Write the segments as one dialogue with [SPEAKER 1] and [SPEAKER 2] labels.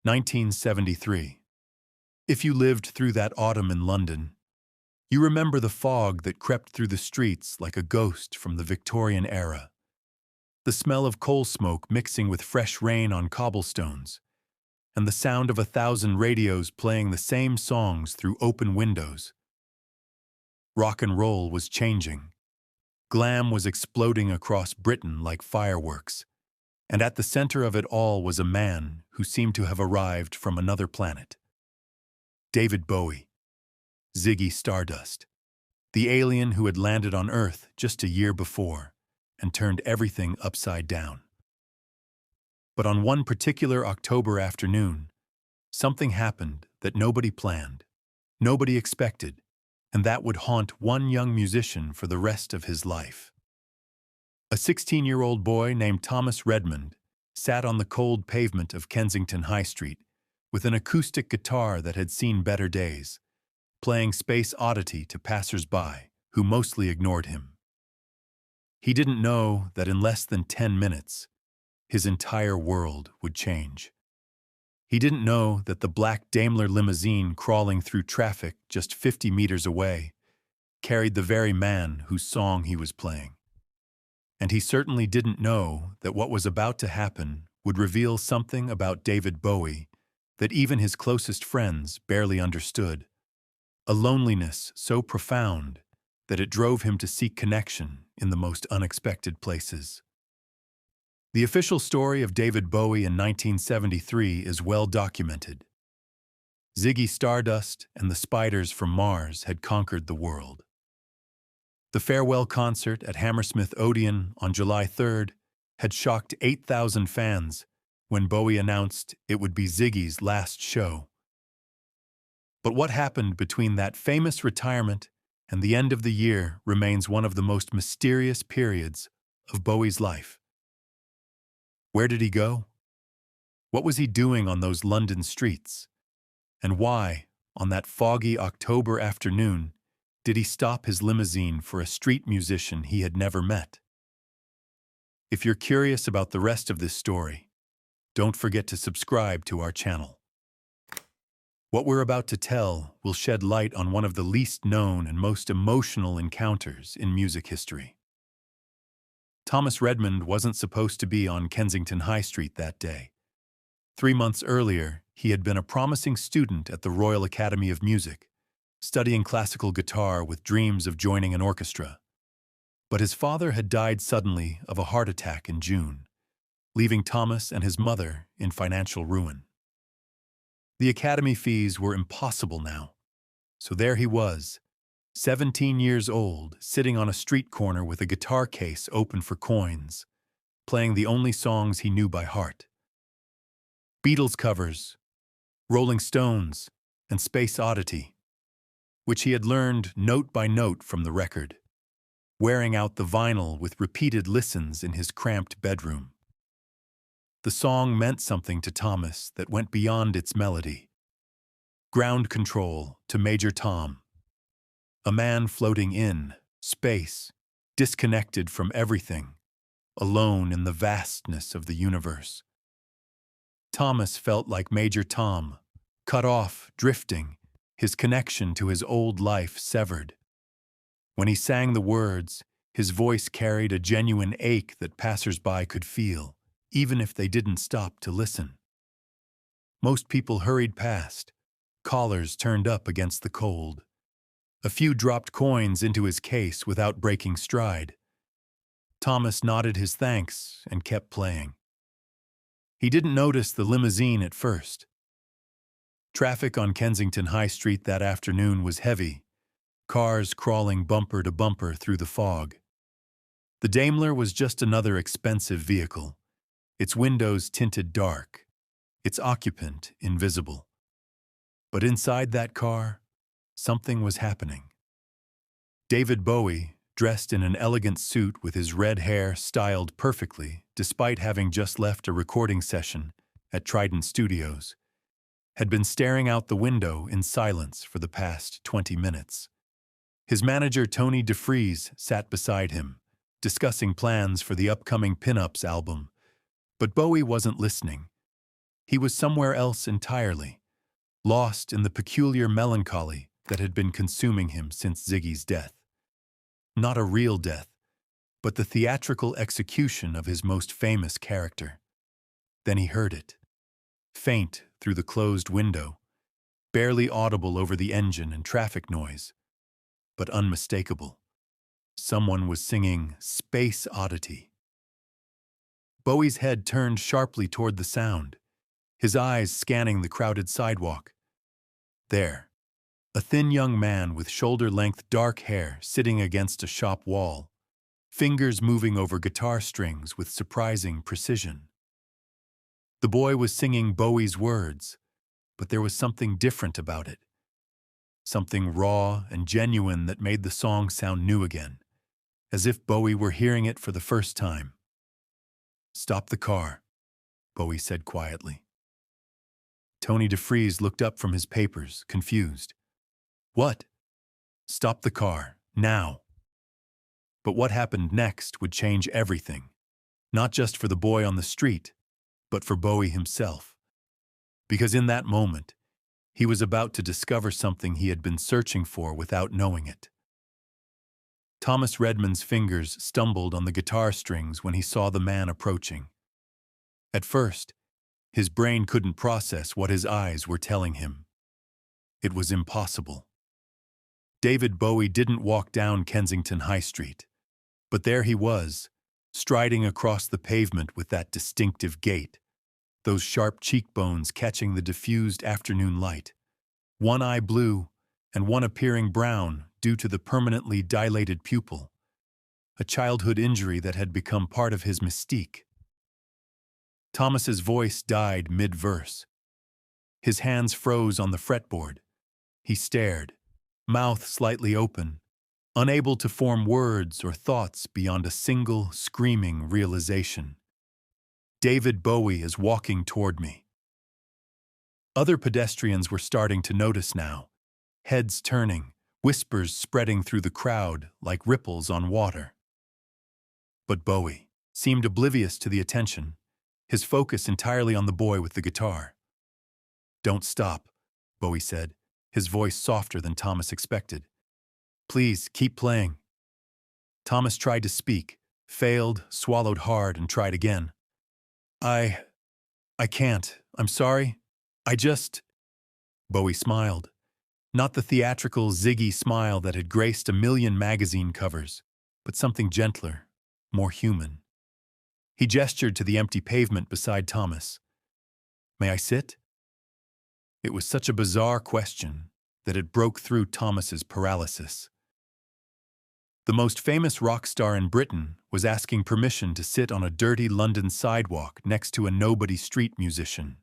[SPEAKER 1] 1973. If you lived through that autumn in London, you remember the fog that crept through the streets like a ghost from the Victorian era. The smell of coal smoke mixing with fresh rain on cobblestones, and the sound of 1,000 radios playing the same songs through open windows. Rock and roll was changing. Glam was exploding across Britain like fireworks, and at the center of it all was a man who seemed to have arrived from another planet. David Bowie, Ziggy Stardust, the alien who had landed on Earth just a year before and turned everything upside down. But on one particular October afternoon, something happened that nobody planned, nobody expected, and that would haunt one young musician for the rest of his life. A 16-year-old boy named Thomas Redmond sat on the cold pavement of Kensington High Street with an acoustic guitar that had seen better days, playing Space Oddity to passersby who mostly ignored him. He didn't know that in less than 10 minutes, his entire world would change. He didn't know that the black Daimler limousine crawling through traffic just 50 meters away carried the very man whose song he was playing. And he certainly didn't know that what was about to happen would reveal something about David Bowie that even his closest friends barely understood, a loneliness so profound that it drove him to seek connection in the most unexpected places. The official story of David Bowie in 1973 is well documented. Ziggy Stardust and the Spiders from Mars had conquered the world. The farewell concert at Hammersmith Odeon on July 3rd had shocked 8,000 fans when Bowie announced it would be Ziggy's last show. But what happened between that famous retirement and the end of the year remains one of the most mysterious periods of Bowie's life. Where did he go? What was he doing on those London streets? And why, on that foggy October afternoon, did he stop his limousine for a street musician he had never met? If you're curious about the rest of this story, don't forget to subscribe to our channel. What we're about to tell will shed light on one of the least known and most emotional encounters in music history. Thomas Redmond wasn't supposed to be on Kensington High Street that day. 3 months earlier, he had been a promising student at the Royal Academy of Music, studying classical guitar with dreams of joining an orchestra. But his father had died suddenly of a heart attack in June, leaving Thomas and his mother in financial ruin. The academy fees were impossible now, so there he was, 17 years old, sitting on a street corner with a guitar case open for coins, playing the only songs he knew by heart. Beatles covers, Rolling Stones, and Space Oddity, which he had learned note by note from the record, wearing out the vinyl with repeated listens in his cramped bedroom. The song meant something to Thomas that went beyond its melody. Ground control to Major Tom. A man floating in space, disconnected from everything, alone in the vastness of the universe. Thomas felt like Major Tom, cut off, drifting, his connection to his old life severed. When he sang the words, his voice carried a genuine ache that passersby could feel, even if they didn't stop to listen. Most people hurried past, collars turned up against the cold. A few dropped coins into his case without breaking stride. Thomas nodded his thanks and kept playing. He didn't notice the limousine at first. Traffic on Kensington High Street that afternoon was heavy, cars crawling bumper to bumper through the fog. The Daimler was just another expensive vehicle, its windows tinted dark, its occupant invisible. But inside that car, something was happening. David Bowie, dressed in an elegant suit with his red hair styled perfectly despite having just left a recording session at Trident Studios, had been staring out the window in silence for the past 20 minutes. His manager Tony DeFries sat beside him, discussing plans for the upcoming Pin-Ups album, but Bowie wasn't listening. He was somewhere else entirely, lost in the peculiar melancholy that had been consuming him since Ziggy's death. Not a real death, but the theatrical execution of his most famous character. Then he heard it, faint through the closed window, barely audible over the engine and traffic noise, but unmistakable. Someone was singing Space Oddity. Bowie's head turned sharply toward the sound, his eyes scanning the crowded sidewalk. There, a thin young man with shoulder-length dark hair sitting against a shop wall, fingers moving over guitar strings with surprising precision. The boy was singing Bowie's words, but there was something different about it. Something raw and genuine that made the song sound new again, as if Bowie were hearing it for the first time. "Stop the car," Bowie said quietly. Tony DeFries looked up from his papers, confused. "What?" "Stop the car, now." But what happened next would change everything, not just for the boy on the street, but for Bowie himself. Because in that moment, he was about to discover something he had been searching for without knowing it. Thomas Redmond's fingers stumbled on the guitar strings when he saw the man approaching. At first, his brain couldn't process what his eyes were telling him. It was impossible. David Bowie didn't walk down Kensington High Street, but there he was, striding across the pavement with that distinctive gait, those sharp cheekbones catching the diffused afternoon light, one eye blue and one appearing brown due to the permanently dilated pupil, a childhood injury that had become part of his mystique. Thomas's voice died mid-verse. His hands froze on the fretboard. He stared, mouth slightly open, unable to form words or thoughts beyond a single, screaming realization. David Bowie is walking toward me. Other pedestrians were starting to notice now, heads turning, whispers spreading through the crowd like ripples on water. But Bowie seemed oblivious to the attention, his focus entirely on the boy with the guitar. "Don't stop," Bowie said, his voice softer than Thomas expected. "Please, keep playing." Thomas tried to speak, failed, swallowed hard, and tried again. I can't. I'm sorry. Bowie smiled. Not the theatrical Ziggy smile that had graced a million magazine covers, but something gentler, more human. He gestured to the empty pavement beside Thomas. "May I sit?" It was such a bizarre question that it broke through Thomas's paralysis. The most famous rock star in Britain was asking permission to sit on a dirty London sidewalk next to a nobody street musician.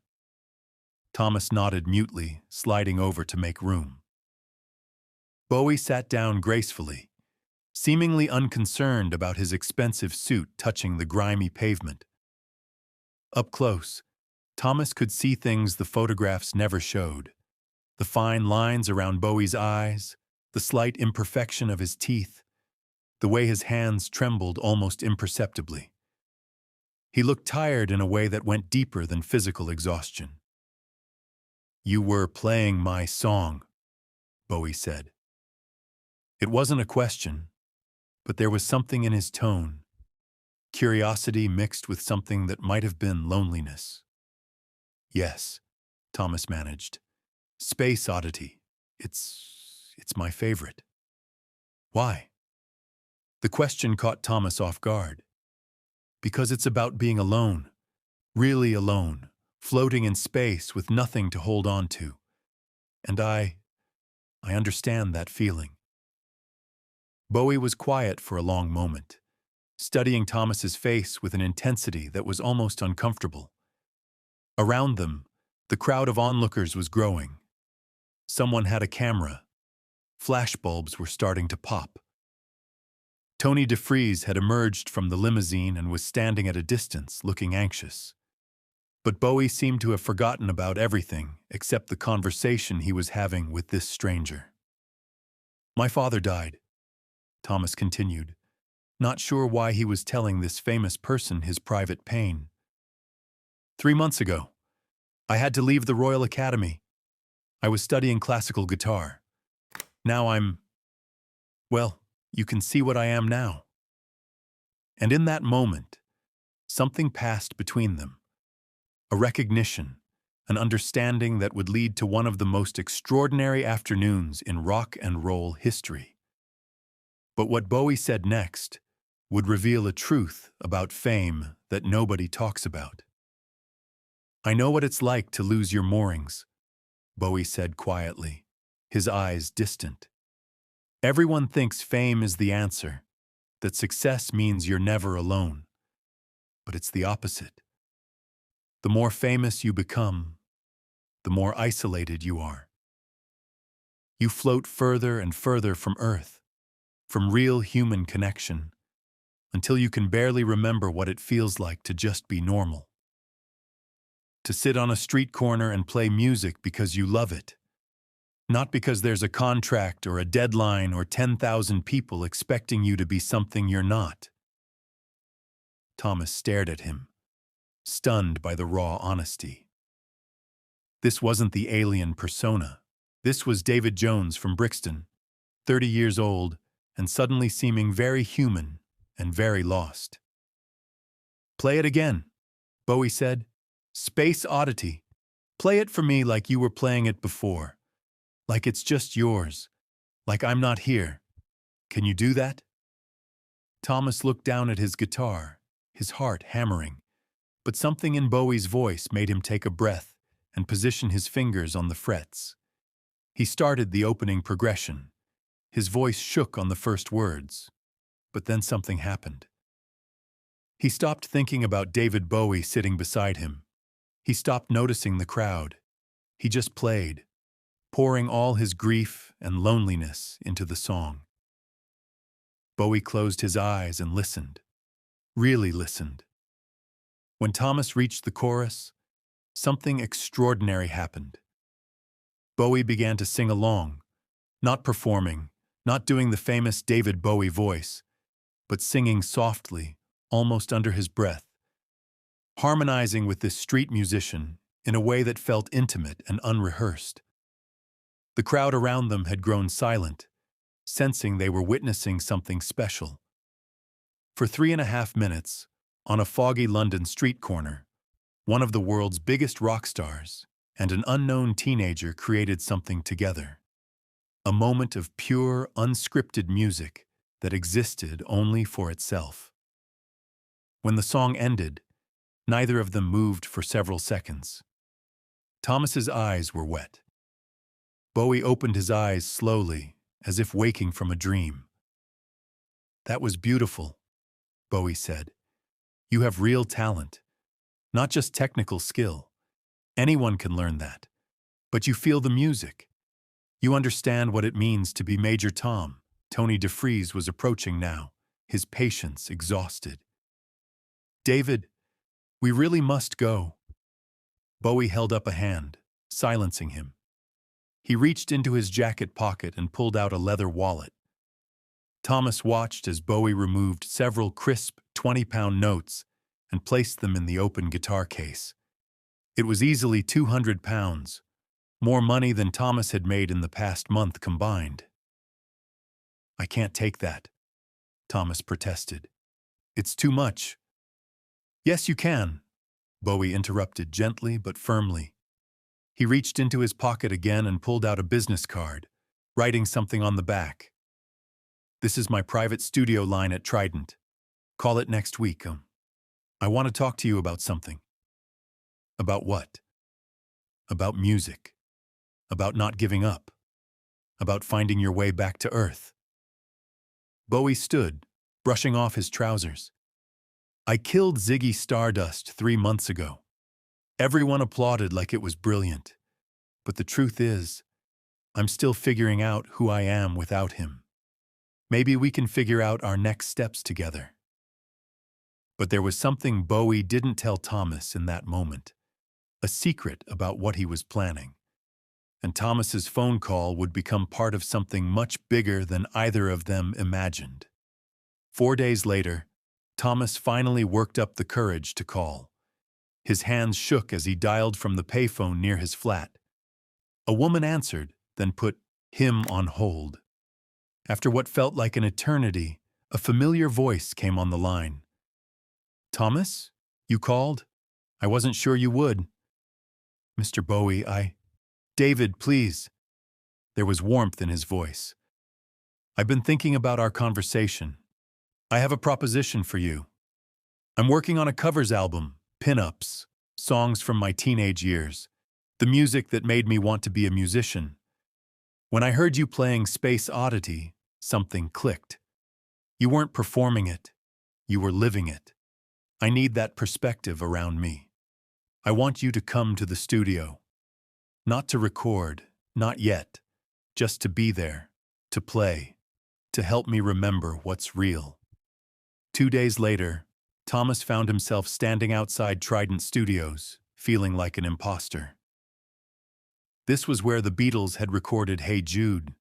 [SPEAKER 1] Thomas nodded mutely, sliding over to make room. Bowie sat down gracefully, seemingly unconcerned about his expensive suit touching the grimy pavement. Up close, Thomas could see things the photographs never showed. The fine lines around Bowie's eyes, the slight imperfection of his teeth, the way his hands trembled almost imperceptibly. He looked tired in a way that went deeper than physical exhaustion. "You were playing my song," Bowie said. It wasn't a question, but there was something in his tone, curiosity mixed with something that might have been loneliness. "Yes," Thomas managed. "Space Oddity. It's my favorite." "Why?" The question caught Thomas off guard. "Because it's about being alone, really alone, floating in space with nothing to hold on to. And I understand that feeling." Bowie was quiet for a long moment, studying Thomas's face with an intensity that was almost uncomfortable. Around them, the crowd of onlookers was growing. Someone had a camera. Flashbulbs were starting to pop. Tony DeFries had emerged from the limousine and was standing at a distance, looking anxious. But Bowie seemed to have forgotten about everything except the conversation he was having with this stranger. "My father died," Thomas continued, not sure why he was telling this famous person his private pain. "3 months ago. I had to leave the Royal Academy. I was studying classical guitar. Now well, you can see what I am now." And in that moment, something passed between them. A recognition, an understanding that would lead to one of the most extraordinary afternoons in rock and roll history. But what Bowie said next would reveal a truth about fame that nobody talks about. "I know what it's like to lose your moorings," Bowie said quietly, his eyes distant. "Everyone thinks fame is the answer, that success means you're never alone. But it's the opposite. The more famous you become, the more isolated you are. You float further and further from Earth, from real human connection, until you can barely remember what it feels like to just be normal. To sit on a street corner and play music because you love it, not because there's a contract or a deadline or 10,000 people expecting you to be something you're not." Thomas stared at him, stunned by the raw honesty. This wasn't the alien persona. This was David Jones from Brixton, 30 years old and suddenly seeming very human and very lost. "Play it again," Bowie said. "Space Oddity. Play it for me like you were playing it before. Like it's just yours. Like I'm not here. Can you do that?" Thomas looked down at his guitar, his heart hammering, but something in Bowie's voice made him take a breath and position his fingers on the frets. He started the opening progression. His voice shook on the first words, but then something happened. He stopped thinking about David Bowie sitting beside him. He stopped noticing the crowd. He just played, pouring all his grief and loneliness into the song. Bowie closed his eyes and listened, really listened. When Thomas reached the chorus, something extraordinary happened. Bowie began to sing along, not performing, not doing the famous David Bowie voice, but singing softly, almost under his breath, harmonizing with this street musician in a way that felt intimate and unrehearsed. The crowd around them had grown silent, sensing they were witnessing something special. For 3.5 minutes, on a foggy London street corner, one of the world's biggest rock stars and an unknown teenager created something together. A moment of pure, unscripted music that existed only for itself. When the song ended, neither of them moved for several seconds. Thomas's eyes were wet. Bowie opened his eyes slowly, as if waking from a dream. "That was beautiful," Bowie said. "You have real talent, not just technical skill. Anyone can learn that. But you feel the music. You understand what it means to be Major Tom." Tony DeFries was approaching now, his patience exhausted. "David, we really must go." Bowie held up a hand, silencing him. He reached into his jacket pocket and pulled out a leather wallet. Thomas watched as Bowie removed several crisp 20-pound notes and placed them in the open guitar case. It was easily 200 pounds, more money than Thomas had made in the past month combined. "I can't take that," Thomas protested. "It's too much." "Yes, you can," Bowie interrupted gently but firmly. He reached into his pocket again and pulled out a business card, writing something on the back. "This is my private studio line at Trident. Call it next week. I want to talk to you about something." "About what?" "About music. About not giving up. About finding your way back to Earth." Bowie stood, brushing off his trousers. "I killed Ziggy Stardust 3 months ago. Everyone applauded like it was brilliant. But the truth is, I'm still figuring out who I am without him. Maybe we can figure out our next steps together." But there was something Bowie didn't tell Thomas in that moment, a secret about what he was planning. And Thomas's phone call would become part of something much bigger than either of them imagined. 4 days later, Thomas finally worked up the courage to call. His hands shook as he dialed from the payphone near his flat. A woman answered, then put him on hold. After what felt like an eternity, a familiar voice came on the line. "Thomas? You called? I wasn't sure you would." "Mr. Bowie, David, please." There was warmth in his voice. "I've been thinking about our conversation. I have a proposition for you. I'm working on a covers album, pin-ups, songs from my teenage years, the music that made me want to be a musician. When I heard you playing Space Oddity, something clicked. You weren't performing it, you were living it. I need that perspective around me. I want you to come to the studio. Not to record, not yet, just to be there, to play, to help me remember what's real." 2 days later, Thomas found himself standing outside Trident Studios, feeling like an imposter. This was where the Beatles had recorded Hey Jude,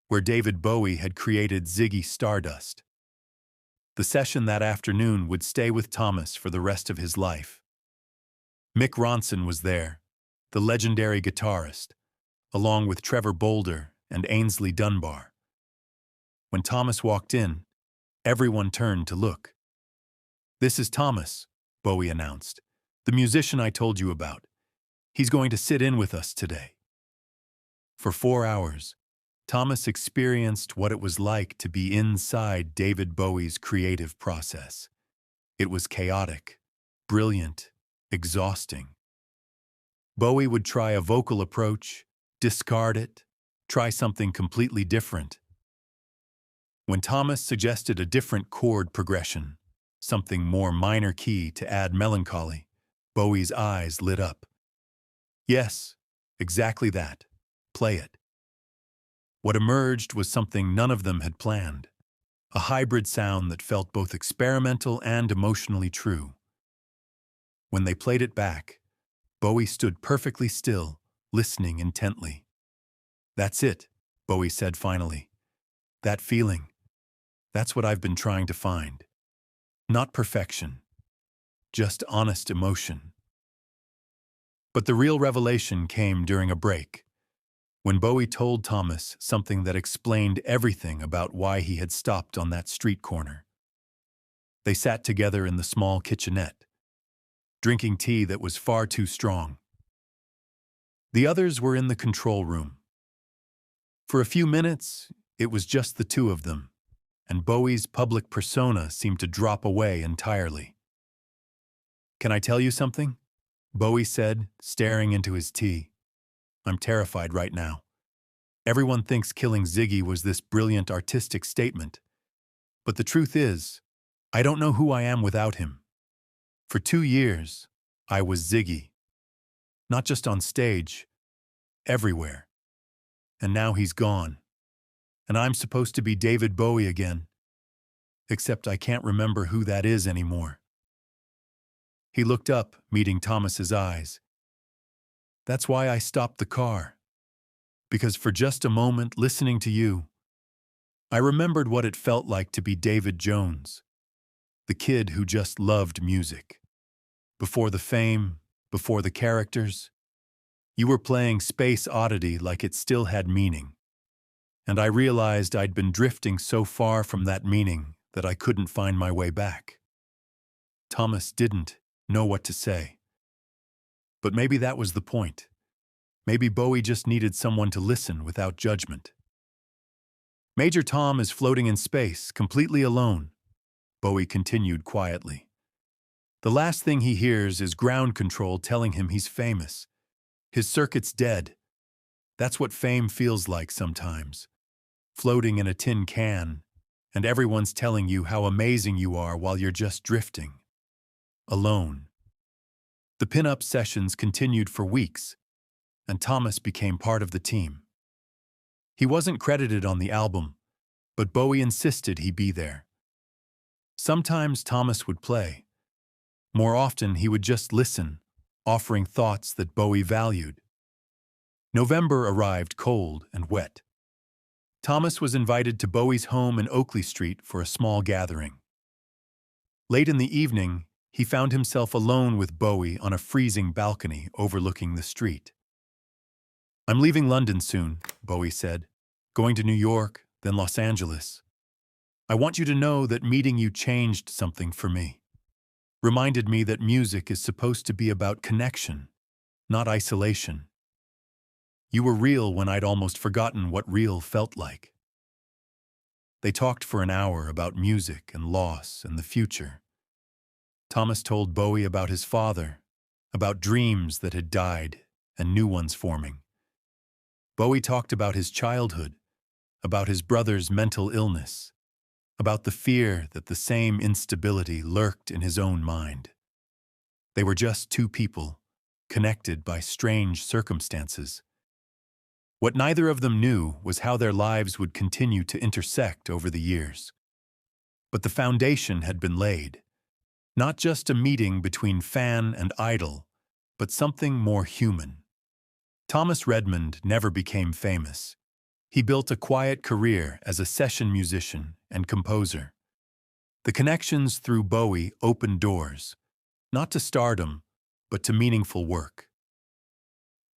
[SPEAKER 1] where David Bowie had created Ziggy Stardust. The session that afternoon would stay with Thomas for the rest of his life. Mick Ronson was there, the legendary guitarist, along with Trevor Bolder and Ainsley Dunbar. When Thomas walked in, everyone turned to look. "This is Thomas," Bowie announced, "the musician I told you about. He's going to sit in with us today." For 4 hours, Thomas experienced what it was like to be inside David Bowie's creative process. It was chaotic, brilliant, exhausting. Bowie would try a vocal approach, discard it, try something completely different. When Thomas suggested a different chord progression, something more minor key to add melancholy, Bowie's eyes lit up. "Yes, exactly that. Play it." What emerged was something none of them had planned, a hybrid sound that felt both experimental and emotionally true. When they played it back, Bowie stood perfectly still, listening intently. "That's it," Bowie said finally. "That feeling. That's what I've been trying to find. Not perfection, just honest emotion." But the real revelation came during a break, when Bowie told Thomas something that explained everything about why he had stopped on that street corner. They sat together in the small kitchenette, drinking tea that was far too strong. The others were in the control room. For a few minutes, it was just the two of them, and Bowie's public persona seemed to drop away entirely. "Can I tell you something?" Bowie said, staring into his tea. "I'm terrified right now. Everyone thinks killing Ziggy was this brilliant artistic statement. But the truth is, I don't know who I am without him. For 2 years, I was Ziggy. Not just on stage, everywhere. And now he's gone. And I'm supposed to be David Bowie again. Except I can't remember who that is anymore." He looked up, meeting Thomas's eyes. "That's why I stopped the car. Because for just a moment, listening to you, I remembered what it felt like to be David Jones, the kid who just loved music. Before the fame, before the characters, you were playing Space Oddity like it still had meaning. And I realized I'd been drifting so far from that meaning that I couldn't find my way back." Thomas didn't know what to say. But maybe that was the point. Maybe Bowie just needed someone to listen without judgment. "Major Tom is floating in space, completely alone," Bowie continued quietly. "The last thing he hears is ground control telling him he's famous. His circuit's dead. That's what fame feels like sometimes. Floating in a tin can, and everyone's telling you how amazing you are while you're just drifting. Alone." The pin-up sessions continued for weeks, and Thomas became part of the team. He wasn't credited on the album, but Bowie insisted he be there. Sometimes Thomas would play. More often, he would just listen, offering thoughts that Bowie valued. November arrived cold and wet. Thomas was invited to Bowie's home in Oakley Street for a small gathering. Late in the evening, he found himself alone with Bowie on a freezing balcony overlooking the street. "I'm leaving London soon," Bowie said. "Going to New York, then Los Angeles. I want you to know that meeting you changed something for me. Reminded me that music is supposed to be about connection, not isolation. You were real when I'd almost forgotten what real felt like." They talked for an hour about music and loss and the future. Thomas told Bowie about his father, about dreams that had died and new ones forming. Bowie talked about his childhood, about his brother's mental illness, about the fear that the same instability lurked in his own mind. They were just two people, connected by strange circumstances. What neither of them knew was how their lives would continue to intersect over the years. But the foundation had been laid. Not just a meeting between fan and idol, but something more human. Thomas Redmond never became famous. He built a quiet career as a session musician and composer. The connections through Bowie opened doors, not to stardom, but to meaningful work.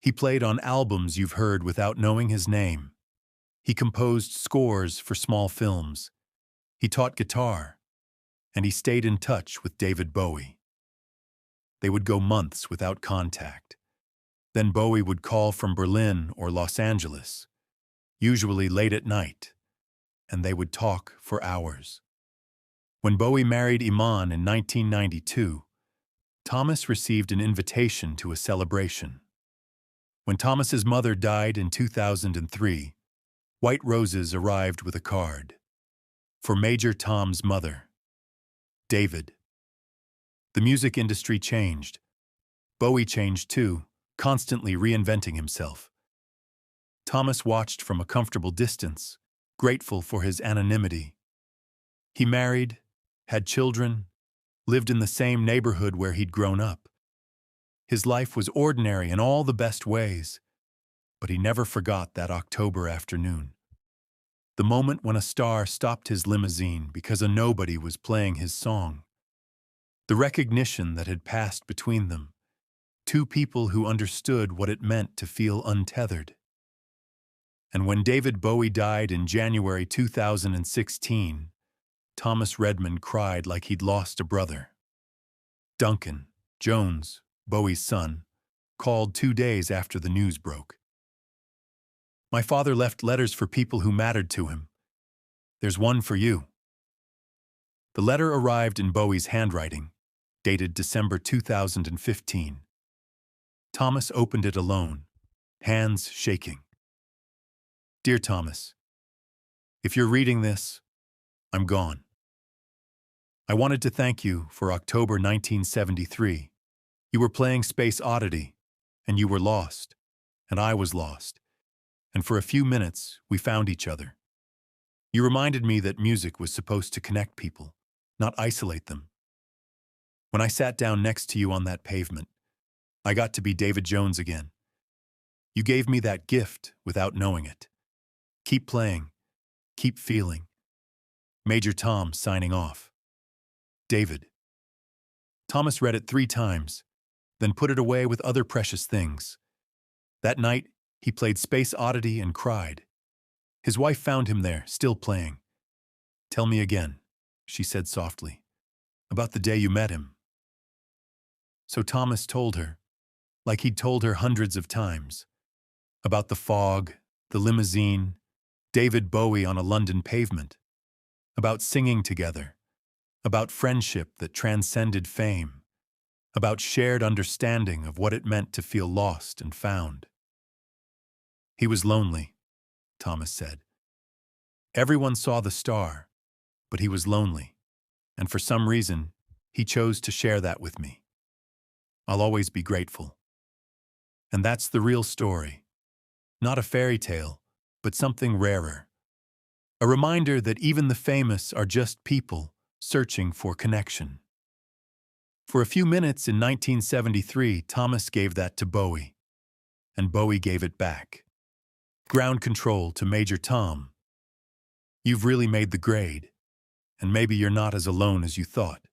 [SPEAKER 1] He played on albums you've heard without knowing his name. He composed scores for small films. He taught guitar, and he stayed in touch with David Bowie. They would go months without contact. Then Bowie would call from Berlin or Los Angeles, usually late at night, and they would talk for hours. When Bowie married Iman in 1992, Thomas received an invitation to a celebration. When Thomas's mother died in 2003, white roses arrived with a card. For Major Tom's mother, David. The music industry changed. Bowie changed too, constantly reinventing himself. Thomas watched from a comfortable distance, grateful for his anonymity. He married, had children, lived in the same neighborhood where he'd grown up. His life was ordinary in all the best ways, but he never forgot that October afternoon. The moment when a star stopped his limousine because a nobody was playing his song. The recognition that had passed between them, two people who understood what it meant to feel untethered. And when David Bowie died in January 2016, Thomas Redmond cried like he'd lost a brother. Duncan Jones, Bowie's son, called 2 days after the news broke. "My father left letters for people who mattered to him. There's one for you." The letter arrived in Bowie's handwriting, dated December 2015. Thomas opened it alone, hands shaking. "Dear Thomas, if you're reading this, I'm gone. I wanted to thank you for October 1973. You were playing Space Oddity, and you were lost, and I was lost, and for a few minutes we found each other. You reminded me that music was supposed to connect people, not isolate them. When I sat down next to you on that pavement, I got to be David Jones again. You gave me that gift without knowing it. Keep playing, keep feeling. Major Tom signing off. David." Thomas read it 3 times, then put it away with other precious things. That night, he played Space Oddity and cried. His wife found him there, still playing. "Tell me again," she said softly, "about the day you met him." So Thomas told her, like he'd told her hundreds of times, about the fog, the limousine, David Bowie on a London pavement, about singing together, about friendship that transcended fame, about shared understanding of what it meant to feel lost and found. "He was lonely," Thomas said. "Everyone saw the star, but he was lonely, and for some reason, he chose to share that with me. I'll always be grateful." And that's the real story. Not a fairy tale, but something rarer. A reminder that even the famous are just people searching for connection. For a few minutes in 1973, Thomas gave that to Bowie, and Bowie gave it back. Ground control to Major Tom. "You've really made the grade, and maybe you're not as alone as you thought."